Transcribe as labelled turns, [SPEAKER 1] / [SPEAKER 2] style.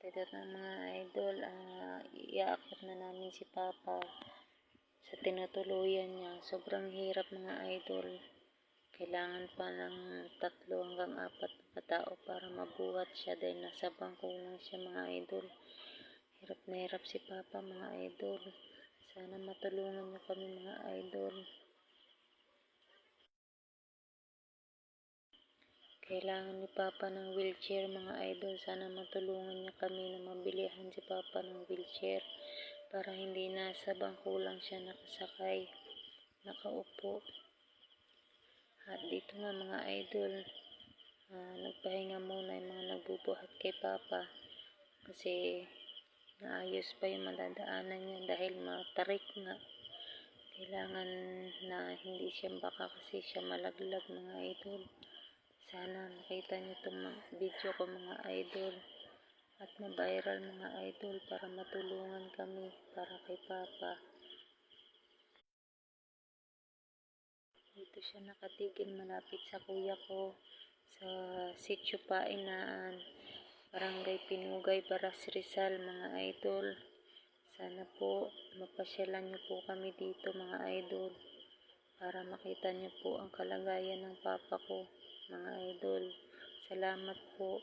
[SPEAKER 1] Ito na mga idol, iaakit na namin si Papa sa tinutuluyan niya. Sobrang hirap mga idol. Kailangan pa ng 3 hanggang 4 na katao para mabuhat siya dahil nasa bangko lang siya mga idol. Hirap na hirap si Papa mga idol. Sana matulungan niyo kami mga idol. Kailangan ni Papa ng wheelchair mga idol. Sana matulungan niya kami na mabilihan si Papa ng wheelchair para hindi nasa bangko lang siya nakasakay, nakaupo. At dito nga mga idol, nagpahinga muna yung mga nagbubuhat kay Papa kasi naayos pa yung madadaanan niya dahil matarik nga. Kailangan na hindi siya baka kasi siya malaglag mga idol. Sana makita niyo itong video ko mga idol at ma-viral mga idol para matulungan kami para kay Papa. Dito siya nakatigil malapit sa kuya ko sa Sitio Painaan, Barangay Pinugay, Baras Rizal mga idol. Sana po mapasyalan niyo po kami dito mga idol para makita niyo po ang kalagayan ng Papa ko mga idol. Salamat po.